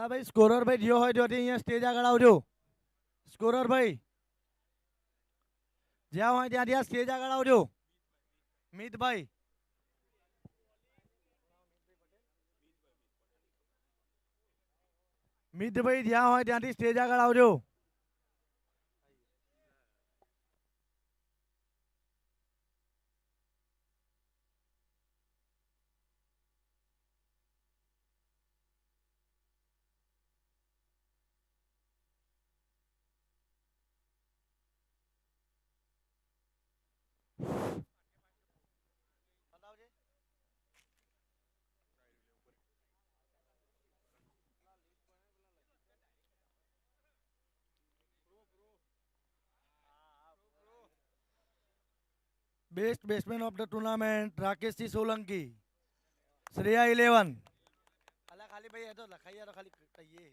લા ભાઈ સ્કોરર ભાઈ જ્યો હોય ત્યાંથી અહીંયા સ્ટેજ આગળ આવજો. સ્કોરર ભાઈ જ્યાં હોય ત્યાંથી આ સ્ટેજ આગળ આવજો. મિતભાઈ મિતભાઈ જ્યાં હોય ત્યાંથી સ્ટેજ આગળ આવજો. Best batsman of the tournament Rakeshji Solanki, Shreya 11. અલા ખાલી ભાઈ એ તો લખાઈ તો ખાલી કહીએ.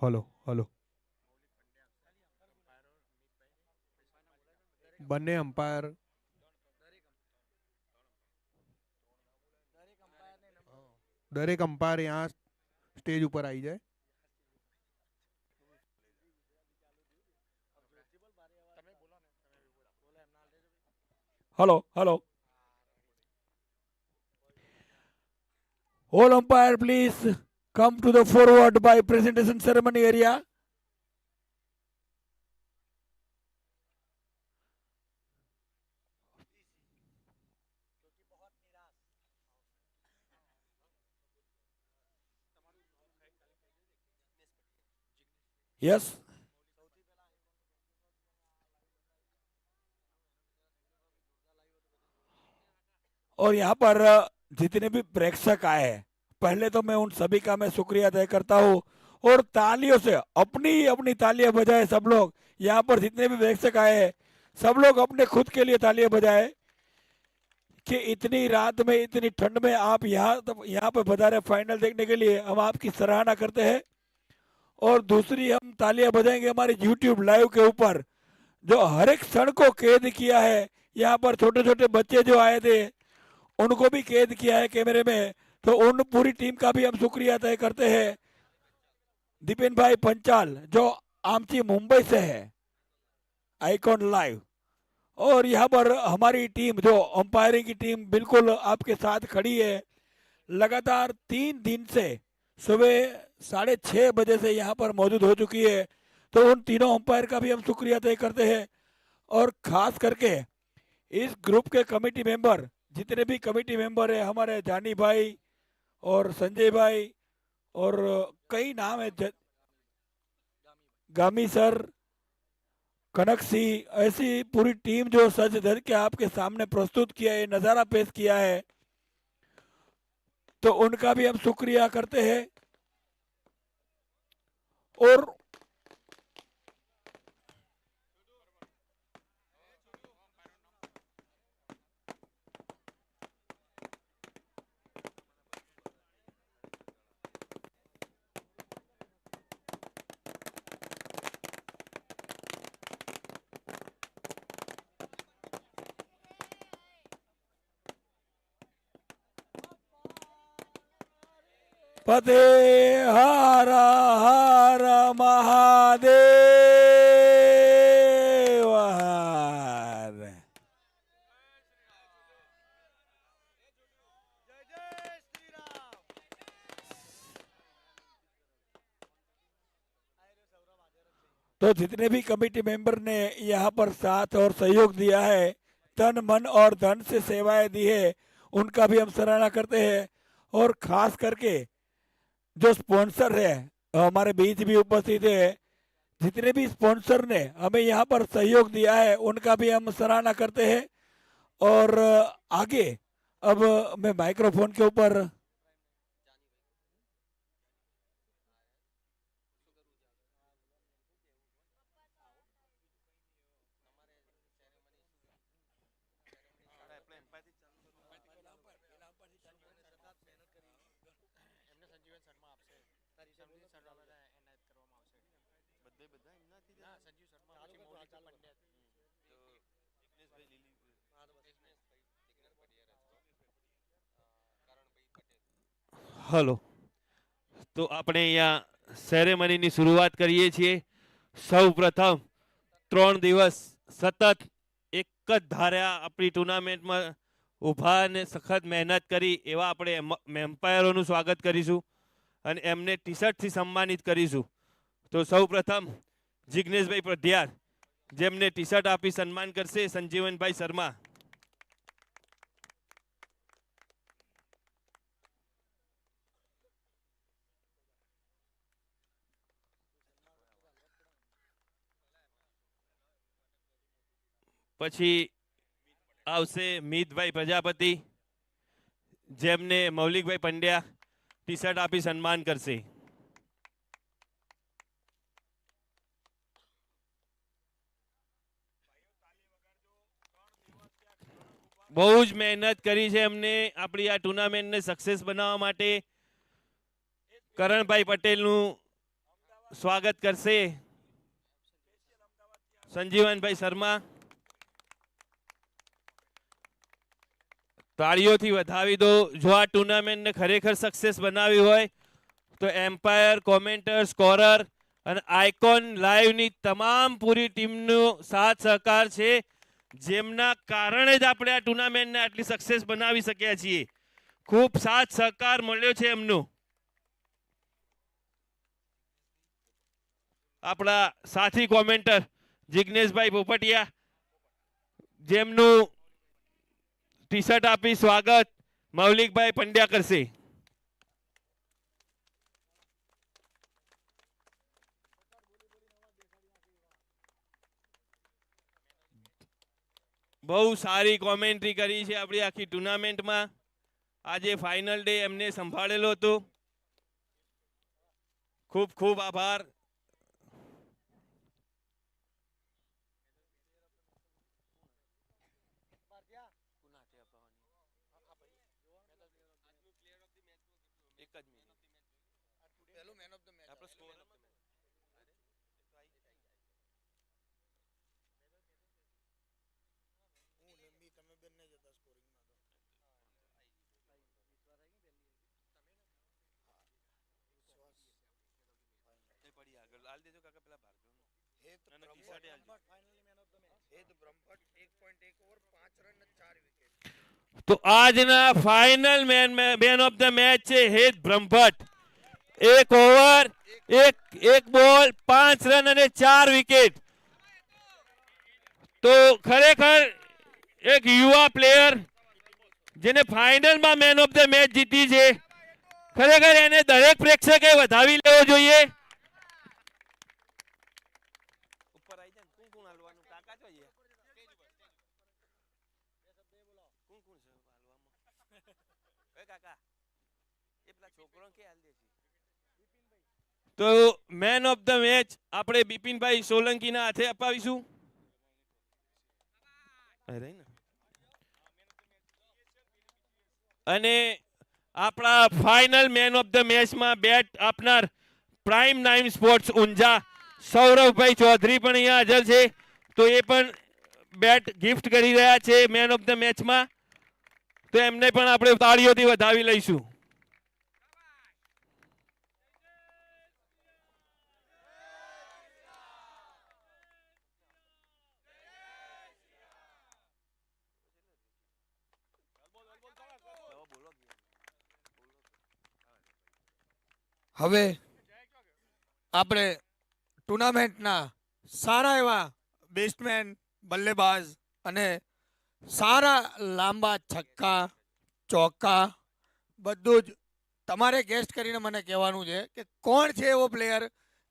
Hello hello. બંને અમ્પાયર દરેક અમ્પાયર यहाँ સ્ટેજ ઉપર આવી જાય. Hello, hello. All umpire, please come to the forward by presentation ceremony area. Yes. और यहाँ पर जितने भी प्रेक्षक आए हैं, पहले तो मैं उन सभी का मैं शुक्रिया अदा करता हूँ और तालियों से अपनी अपनी तालियां बजाए सब लोग। यहाँ पर जितने भी प्रेक्षक आए हैं सब लोग अपने खुद के लिए तालियां बजाए कि इतनी रात में इतनी ठंड में आप यहाँ पे पधारे फाइनल देखने के लिए। हम आपकी सराहना करते हैं। और दूसरी हम तालियां बजाएंगे हमारे YouTube लाइव के ऊपर, जो हर एक क्षण को कैद किया है। यहाँ पर छोटे छोटे बच्चे जो आए थे उनको भी कैद किया है कैमरे में, तो उन पूरी टीम का भी हम शुक्रिया अदा करते हैं। दीपेन भाई पंचाल जो आमची मुंबई से है, आइकॉन लाइव। और यहाँ पर हमारी टीम जो अंपायरिंग की टीम बिल्कुल आपके साथ खड़ी है। लगातार 3 दिन से सुबह 6:30 बजे से यहाँ पर मौजूद हो चुकी है। तो उन तीनों अंपायर का भी हम शुक्रिया अदा करते हैं। और खास करके इस ग्रुप के कमेटी मेंबर, जितने भी कमेटी मेंबर है, हमारे जानी भाई और संजय भाई और कई नाम है, गामी सर, कनक सिंह, ऐसी पूरी टीम जो सज धज के आपके सामने प्रस्तुत किया है, नजारा पेश किया है, तो उनका भी हम शुक्रिया करते हैं। और पते हर हर महादेव हर। तो जितने भी कमेटी मेंबर ने यहाँ पर साथ और सहयोग दिया है, तन मन और धन से सेवाएं दी है, उनका भी हम सराहना करते हैं। और खास करके जो स्पॉन्सर है हमारे बीच भी उपस्थित है, जितने भी स्पॉन्सर ने हमें यहाँ पर सहयोग दिया है, उनका भी हम सराहना करते हैं। और आगे अब मैं माइक्रोफोन के ऊपर હલો, તો આપણે અહીંયા સેરેમનીની શરૂઆત કરીએ છીએ. સૌ પ્રથમ 3 દિવસ સતત એક જ ધાર્યા આપણી ટુર્નામેન્ટમાં ઊભા અને સખત મહેનત કરી એવા આપણે એમ્પાયરોનું સ્વાગત કરીશું અને એમને ટી શર્ટથી સન્માનિત કરીશું. તો સૌ પ્રથમ જિગ્નેશભાઈ પ્રધ્યાર જેમને ટી શર્ટ આપી સન્માન કરશે સંજીવનભાઈ શર્મા. પછી આવશે મીતભાઈ પ્રજાપતિ જેમને મૌલિકભાઈ પંડ્યા ટી શર્ટ આપી સન્માન કરશે. બહુ જ મહેનત કરી છે એમને આપણી આ ટુર્નામેન્ટને સક્સેસ બનાવવા માટે. કરણભાઈ પટેલનું સ્વાગત કરશે સંજીવનભાઈ શર્મા. તાળીઓથી વધાવી દો. જો આ ટુર્નામેન્ટને ખરેખર સક્સેસ બનાવી હોય તો એમ્પાયર, કોમેન્ટર, સ્કોરર અને આઇકોન લાઈવની તમામ પૂરી ટીમનો સાથ સહકાર છે, જેમના કારણે જ આપણે આ ટુર્નામેન્ટને આટલી સક્સેસ બનાવી શક્યા છીએ. ખૂબ સાથ સહકાર મળ્યો છે એમનો. આપણા સાથી કોમેન્ટર જિગ્નેશભાઈ પોપટિયા જેમનું ટી શર્ટ આપી સ્વાગત મૌલિકભાઈ પંડ્યા કરશે. બહુ સારી કોમેન્ટ્રી કરી છે આપણી આખી ટુર્નામેન્ટમાં. આજે ફાઇનલ ડે એમને સંભાળેલો હતો. ખૂબ ખૂબ આભાર. તો આજના final main of the match છે હેત બ્રહ્મભટ્ટ. 1 ઓવર, એક બોલ, 5 રન અને 4 વિકેટ. તો ખરેખર એક યુવા પ્લેયર જેને ફાઇનલમાં મેન ઓફ ધ મેચ જીતી છે, ખરેખર એને દરેક પ્રેક્ષકે વધાવી લેવો જોઈએ. તો મેન ઓફ ધ મેચ આપણે બિપિનભાઈ સોલંકીના હાથે અપાવીશું. અને આપણા ફાઇનલ મેન ઓફ ધ મેચમાં બેટ આપનાર પ્રાઇમ 9 સ્પોર્ટ્સ ઊંઝા સૌરભભાઈ ચૌધરી પણ અહીંયા હાજર છે. તો એ પણ બેટ ગિફ્ટ કરી રહ્યા છે મેન ઓફ ધ મેચમાં. તો એમને પણ આપણે તાળીઓથી વધાવી લઈશું. હવે આપણે ટુર્નામેન્ટના સારા એવા બેટ્સમેન, બલ્લેબાજ અને સારા લાંબા છક્કા, ચોક્કા બધું જ તમારે ગેસ્ટ કરીને મને કહેવાનું છે કે કોણ છે એવો પ્લેયર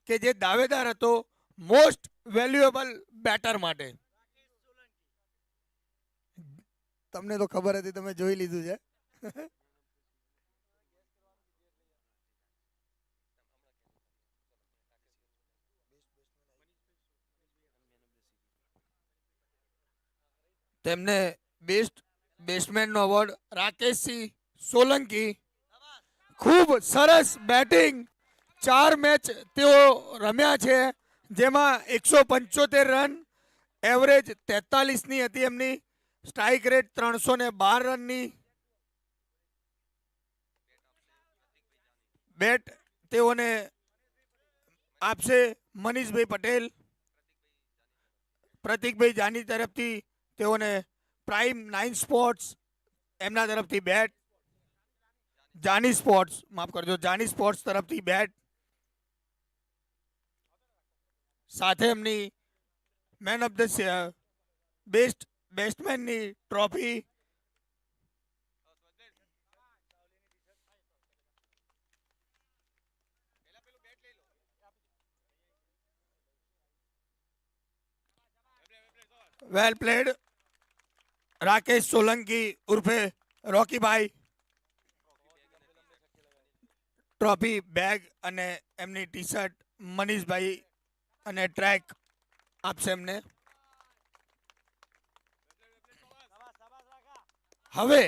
કે જે દાવેદાર હતો મોસ્ટ વેલ્યુએબલ બેટર માટે. તમને તો ખબર હતી, તમે જોઈ લીધું છે. તેમને બેસ્ટ બેટ્સમેનનો એવોર્ડ રાકેશસિંહ સોલંકી. ખૂબ સરસ બેટિંગ, 4 મેચ તેઓ રમ્યા છે, જેમાં 175 રન, એવરેજ 43ની હતી એમની, સ્ટ્રાઇક રેટ 312 રનની. બેટ તેઓને આપશે મનીષભાઈ પટેલ. પ્રતિકભાઈ જાની તરફથી તેઓને પ્રાઇમ 9 સ્પોર્ટ્સ એમના તરફથી બેટ, જાની સ્પોર્ટ્સ માફ કરજો, જાની સ્પોર્ટ્સ તરફથી બેટ, સાથે એમની મેન ઓફ ધ બેસ્ટ બેટ્સમેનની trophy. Well played Rakesh Solanki ઉર્ફે રોકીભાઈ. ટ્રોફી, બેગ અને એમની ટી શર્ટ મનીષભાઈ અને ટ્રેક આપશે એમને. હવે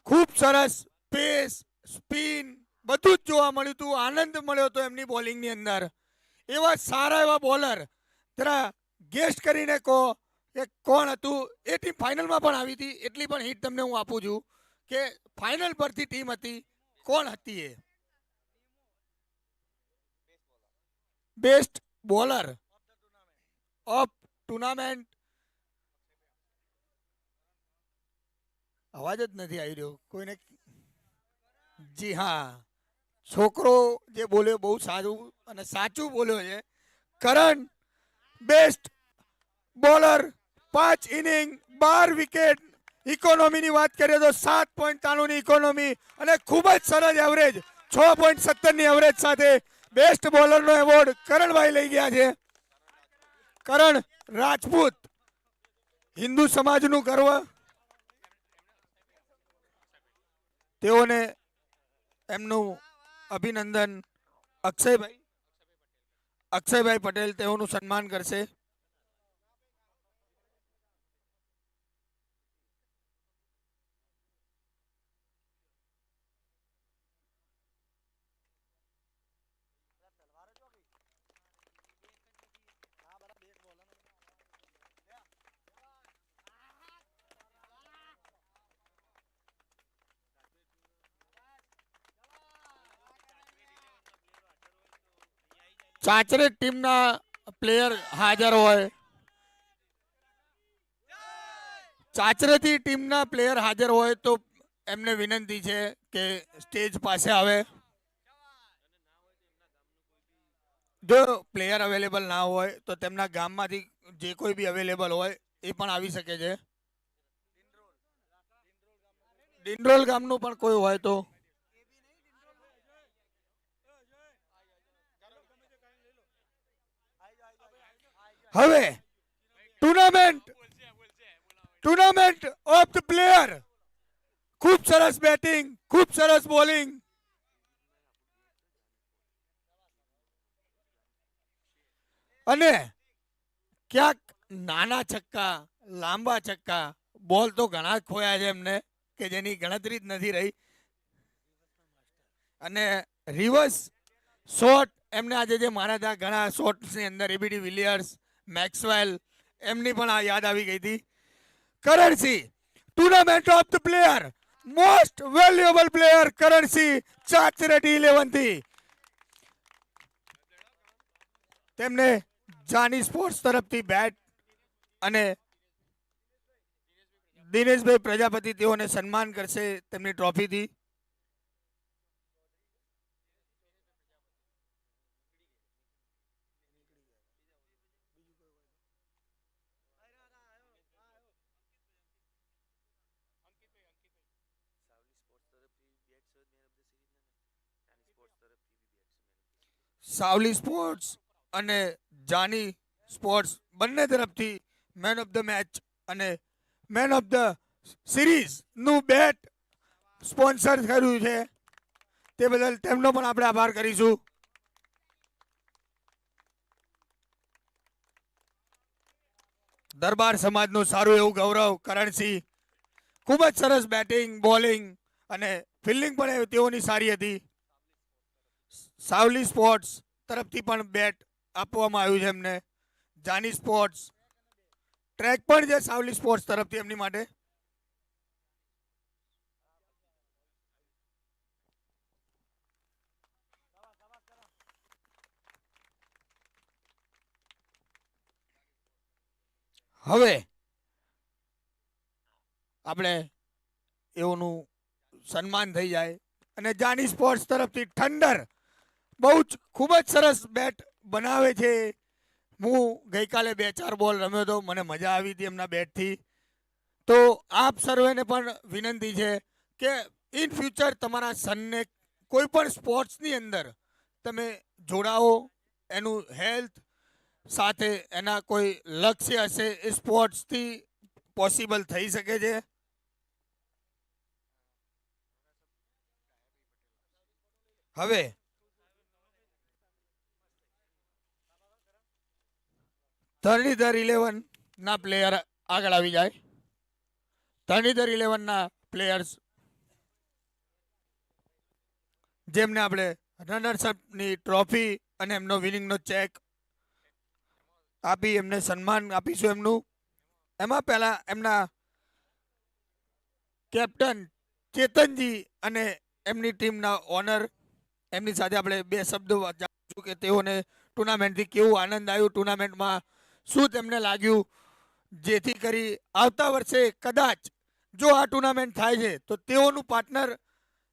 ખૂબ સરસ પેસ, સ્પિન બધું જ જોવા મળ્યું હતું. આનંદ મળ્યો હતો એમની બોલિંગની અંદર. એવા સારા એવા બોલર જરા ગેસ્ટ કરીને કહો કે કોણ હતું. એ ટીમ ફાઇનલમાં પણ આવી હતી, એટલી પણ હિટ તમને હું આપું છું કે ફાઇનલ પરથી ટીમ હતી, કોણ હતી એ? Best bowler of tournament. અવાજ જ નથી આવી રહ્યો કોઈને. જી હા, છોકરો જે બોલ્યો બહુ સારું અને સાચું બોલ્યો છે. કરણ બેસ્ટ બોલર, 5 ઇનિંગ 12 વિકેટ, ઇકોનોમીની વાત કરીએ તો 7.93ની ઇકોનોમી અને ખૂબ જ સરસ એવરેજ 6.17ની એવરેજ સાથે બેસ્ટ બોલરનો એવોર્ડ કરણભાઈ લઈ ગયા છે. કરણ રાજપૂત, હિન્દુ સમાજનું ગર્વ. તેઓને એમનું અભિનંદન. અક્ષયભાઈ પટેલ તેઓનું સન્માન કરશે. ચાચરેટ ટીમના પ્લેયર હાજર હોય, ચાચરેથી ટીમના પ્લેયર હાજર હોય તો એમને વિનંતી છે કે સ્ટેજ પાસે આવે. જો પ્લેયર અવેલેબલ ના હોય તો તેમના ગામમાંથી જે કોઈ બી અવેલેબલ હોય એ પણ આવી શકે છે. ડિંડરોલ ગામનું પણ કોઈ હોય તો હવે ટુર્નામેન્ટ ઓફ ધ પ્લેયર. ખૂબ સરસ બેટિંગ, ખૂબ સરસ બોલિંગ. અને ક્યાંક નાના છક્કા, લાંબા છક્કા, બોલ તો ઘણા જ ખોયા છે એમને કે જેની ગણતરી જ નથી રહી. અને રિવર્સ શોટ એમને આજે જે મારા ત્યાં ઘણા શોટ્સની અંદર એબીડી વિલિયર્સ, મેક્સવેલ એમની પણ આ યાદ આવી ગઈ હતી. Karansingh, tournament of the player, most valuable player Karansingh, ચાચરેટી 11 થી. તેમને જાની સ્પોર્ટ્સ તરફથી બેટ અને દિનેશભાઈ પ્રજાપતિ તેઓને સન્માન કરશે તેમની ટ્રોફીથી. સાવલી સ્પોર્ટ્સ અને જાની સ્પોર્ટ્સ બંને તરફથી મેન ઓફ ધ મેચ અને મેન ઓફ ધ સિરીઝ નું બેટ સ્પોન્સર કર્યું છે તે બદલ તેમનો પણ આપણે આભાર કરીશું. દરબાર સમાજનું સારું એવું ગૌરવ કરણસિંહ, ખૂબ જ સરસ બેટિંગ, બોલિંગ અને ફિલ્ડિંગ પણ તેઓની સારી હતી. સાવલી સ્પોર્ટ્સ તરફથી પણ બેટ આપવામાં આવ્યું છે એમને. જાની સ્પોર્ટ્સ ટ્રેક પણ છે સાવલી સ્પોર્ટ્સ તરફથી એમની માટે. હવે આપણે એઓનું સન્માન થઈ જાય અને જાની સ્પોર્ટ્સ તરફથી થંડર બહુ જ ખૂબ જ સરસ બેટ બનાવે છે. હું ગઈકાલે 2-4 બોલ રમ્યો હતો, મને મજા આવી હતી એમના બેટથી. તો આપ સર્વેને પણ વિનંતી છે કે ઇન ફ્યુચર તમારા સનને કોઈ પણ સ્પોર્ટ્સની અંદર તમે જોડાઓ. એનું હેલ્થ સાથે એના કોઈ લક્ષ્ય હશે એ સ્પોર્ટ્સથી પોસિબલ થઈ શકે છે. હવે ધરણીધર 11 ના પ્લેયર આગળ આવી જાય. ધરણીધર 11 ના પ્લેયર્સ જેમને આપણે રનર્સઅપની ટ્રોફી અને એમનો વિનિંગનો ચેક આપી એમને સન્માન આપીશું એમનું. એમાં પહેલા એમના કેપ્ટન ચેતનજી અને એમની ટીમના ઓનર એમની સાથે આપણે 2 શબ્દો જાણીશું કે તેઓને ટુર્નામેન્ટથી કેવું આનંદ આવ્યું, ટુર્નામેન્ટમાં શું તેમને લાગ્યું, જેથી કરી આવતા વર્ષે કદાચ જો આ ટુર્નામેન્ટ થાય છે તો તેઓનું પાર્ટનર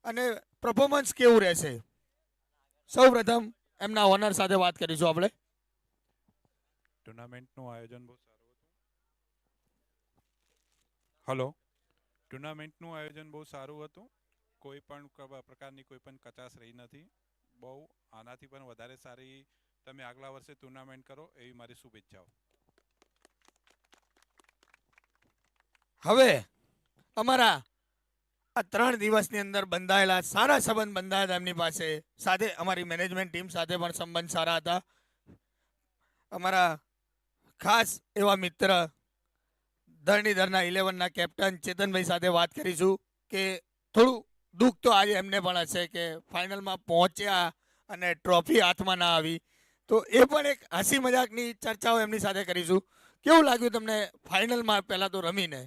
અને પરફોર્મન્સ કેવું રહેશે. સૌ પ્રથમ એમના ઓનર સાથે વાત કરીશું આપણે. ટુર્નામેન્ટનું આયોજન બહુ સારું હતું. હલો, ટુર્નામેન્ટનું આયોજન બહુ સારું હતું. કોઈ પણ પ્રકારની કોઈ પણ કચાશ રહી નથી. બહુ આનાથી પણ વધારે સારી તમે આગલા વર્ષે ટુર્નામેન્ટ કરો એવી મારી શુભેચ્છાઓ. હવે અમારા આ 3 દિવસની અંદર બંધાયેલા સારા સંબંધ બંધાયા એમની પાસે સાથે અમારી મેનેજમેન્ટ ટીમ સાથે પણ સંબંધ સારા હતા. અમારા ખાસ એવા મિત્ર ધરણીધરના 11ના કેપ્ટન ચેતનભાઈ સાથે વાત કરીશું કે થોડું દુઃખ તો આજે એમને પણ હશે કે ફાઇનલમાં પહોંચ્યા અને ટ્રોફી હાથમાં ના આવી. તો એ પણ એક હસી મજાકની ચર્ચાઓ એમની સાથે કરીશું. કેવું લાગ્યું તમને ફાઇનલમાં પહેલા તો રમીને?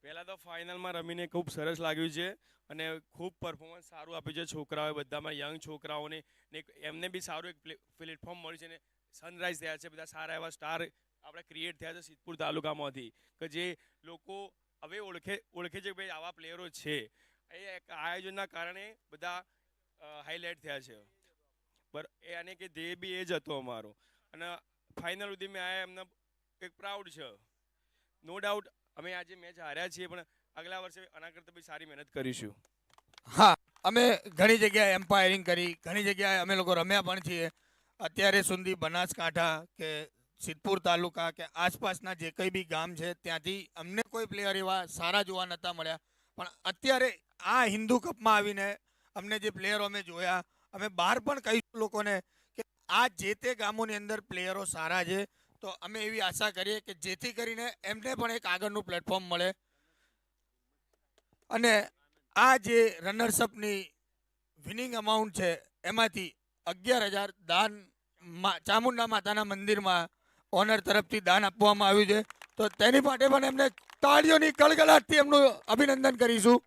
પહેલા તો ફાઇનલમાં રમીને ખૂબ સરસ લાગ્યું છે. અને ખૂબ પરફોર્મન્સ સારું આપ્યું છે છોકરાઓએ બધામાં યંગ છોકરાઓને ને એમને બી સારું એક પ્લેટફોર્મ મળ્યું છે ને સનરાઈઝ થયા છે બધા સારા એવા સ્ટાર આપણે ક્રિએટ થયા છે સિદ્ધપુર તાલુકામાંથી કે જે લોકો હવે ઓળખે છે કે ભાઈ આવા પ્લેયરો છે એ એક આયોજનના કારણે બધા હાઇલાઇટ થયા છે પર એ અને કે ધ્યેય બી એ જ હતો અમારો અને ફાઇનલ સુધી મેં આ એમને એક પ્રાઉડ છે નો ડાઉટ અમે આજે મેચ હાર્યા છીએ પણ આગલા વર્ષે આના કરતાં બી સારી મહેનત કરીશું. હા, અમે ઘણી જગ્યાએ એમ્પાયરિંગ કરી, ઘણી જગ્યાએ અમે લોકો રમ્યા પણ છીએ. અત્યારે સુધી બનાસકાંઠા કે સિદ્ધપુર તાલુકા કે આસપાસના જે કંઈ બી ગામ છે ત્યાંથી અમને કોઈ પ્લેયર એવા સારા જોવા નહોતા મળ્યા, પણ અત્યારે આ હિન્દુ કપમાં આવીને અમને જે પ્લેયરો અમે જોયા, અમે બહાર પણ કહીશું લોકોને કે આ જે તે ગામોની અંદર પ્લેયરો સારા છે, તો અમે એવી આશા કરીએ કે જેથી કરીને એમને પણ એક આગળનું પ્લેટફોર્મ મળે. અને આ જે રનર્સઅપની વિનિંગ અમાઉન્ટ છે એમાંથી 11,000 દાન ચામુંડા માતાના મંદિરમાં ઓનર તરફથી દાન આપવામાં આવ્યું છે, તો તેની માટે પણ એમને તાળીઓની કળકળાટથી એમનું અભિનંદન કરીશું.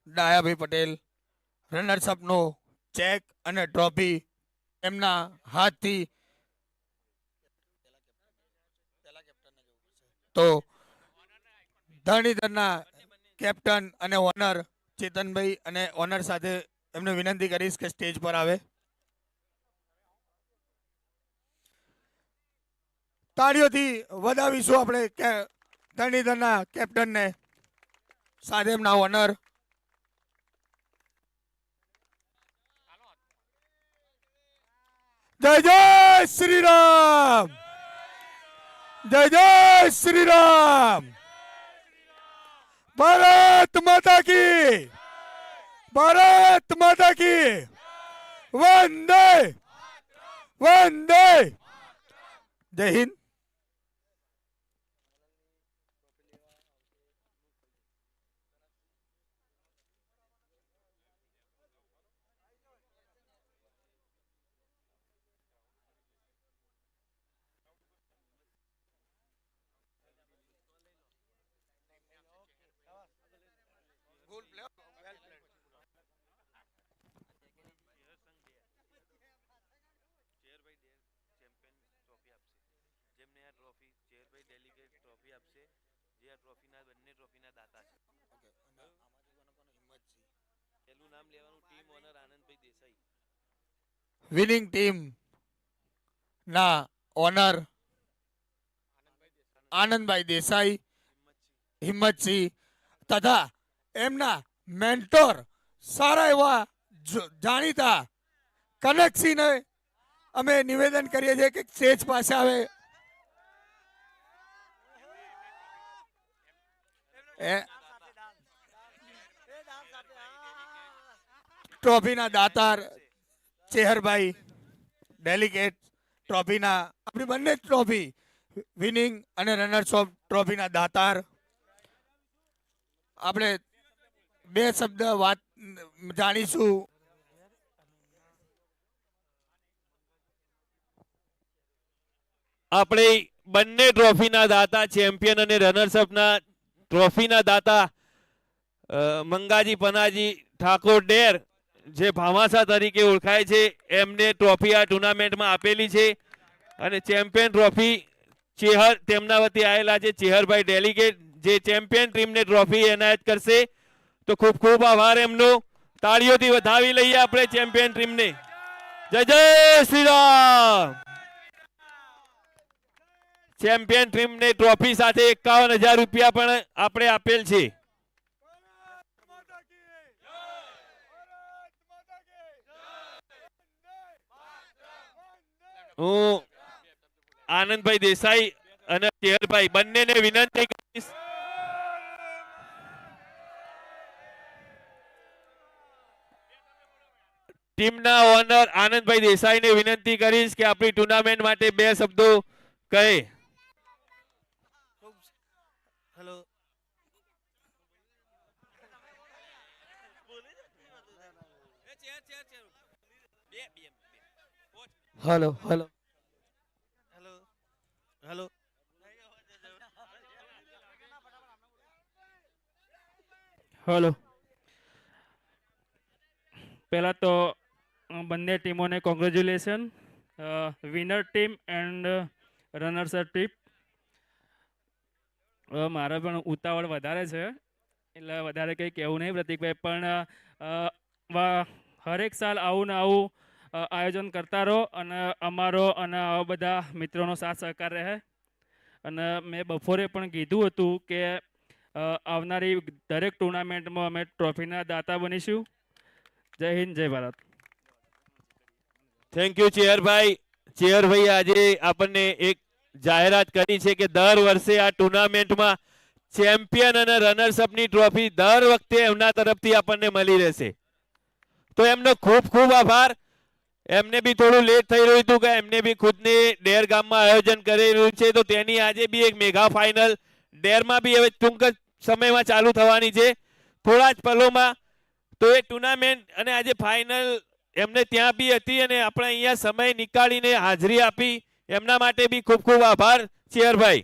ડાયાભાઈ પટેલ રનર્સઅપનો ચેક અને ટ્રોફી એમના હાથથી તો ધરણીધરના કેપ્ટન અને ઓનર ચેતનભાઈ અને ઓનર સાથે એમને વિનંતી કરીશ કે સ્ટેજ પર આવે. તાળીઓથી વધાવીશું આપણે ધરણીધરના કેપ્ટનને સાથે એમના ઓનર. જય જય શ્રી રામ, જય જય શ્રી રામ. ભારત માતા કી, ભારત માતા કી. વંદે વંદે. જય હિન્દ. વિનિંગ ટીમ ના ઓનર આનંદભાઈ દેસાઈ, હિંમતસિંહ તથા એમના મેન્ટોર સારા એવા જાણીતા કનકસિંહને અમે નિવેદન કરીએ છીએ કે સ્ટેજ પાસે આવે. ટ્રોફીના દાતાર ચેહરભાઈ ડેલિગેટ, ટ્રોફીના આપણી બંને ટ્રોફી વિનિંગ અને રનર્સ ઓફ ટ્રોફીના દાતાર. આપણે બે શબ્દ વાત જાણીશું. આપણે બંને ટ્રોફીના દાતા ચેમ્પિયન અને રનર્સઅપના ટ્રોફીના દાતા મંગાજી પનાજી ઠાકોર ડેર જે ભામાસા તરીકે ઓળખાય છે એમને ટ્રોફી આ ટુર્નામેન્ટમાં આપેલી છે અને ચેમ્પિયન ટ્રોફી ચેહર તેમના વતી આવેલા છે ચેહરભાઈ ડેલિગેટ જે ચેમ્પિયન ટીમને ટ્રોફી એનાયત કરશે. તો ખૂબ ખૂબ આભાર એમનો. તાળીઓથી વધાવી લઈએ આપણે ચેમ્પિયન ટીમને. જય જય શ્રી રામ. ચેમ્પિયન ટીમને ટ્રોફી સાથે 51,000 રૂપિયા પણ આપણે આપેલ છે. હું આનંદભાઈ દેસાઈ અને ચેહરભાઈ બંનેને વિનંતી કરીશ ટીમના ઓનર આનંદભાઈ દેસાઈને વિનંતી કરીશ કે આપણી ટુર્નામેન્ટ માટે 2 શબ્દો કહે. Hello, hello hello hello hello પહેલા તો બંને ટીમોને congratulation winner team and runners team. મારે પણ ઉતાવળ વધારે છે એટલે વધારે કંઈ કહેવું નહીં પ્રતિકભાઈ, પણ હરેક સાલ આવું ને આવું આયોજન કરતા રહો અને અમારો અને આવા બધા મિત્રોનો સાથ સહકાર રહે. અને મેં બપોરે પણ કીધું હતું કે આવનારી દરેક ટુર્નામેન્ટમાં અમે ટ્રોફીના દાતા બનીશું. જય હિન્દ, જય ભારત. થેન્ક યુ ચેયરભાઈ. ચેયરભાઈ આજે આપણને એક જાહેરાત કરી છે કે દર વર્ષે આ ટુર્નામેન્ટમાં ચેમ્પિયન અને રનર્સઅપની ટ્રોફી દર વખતે એમના તરફથી આપણને મળી રહેશે. તો એમનો ખૂબ ખૂબ આભાર. એમને બી થોડું લેટ થઈ રહ્યું હતું કે એમને બી ખુદને ડેર ગામમાં આયોજન કરી રહ્યું છે, તો તેની આજે બી એક મેગા ફાઇનલ ડેરમાં બી હવે ટૂંક જ સમયમાં ચાલુ થવાની છે, થોડા જ પલોમાં. તો એ ટુર્નામેન્ટ અને આજે ફાઇનલ એમને ત્યાં બી હતી અને આપણે અહીંયા સમય નીકાળીને હાજરી આપી એમના માટે બી ખૂબ ખૂબ આભાર ચેયરભાઈ.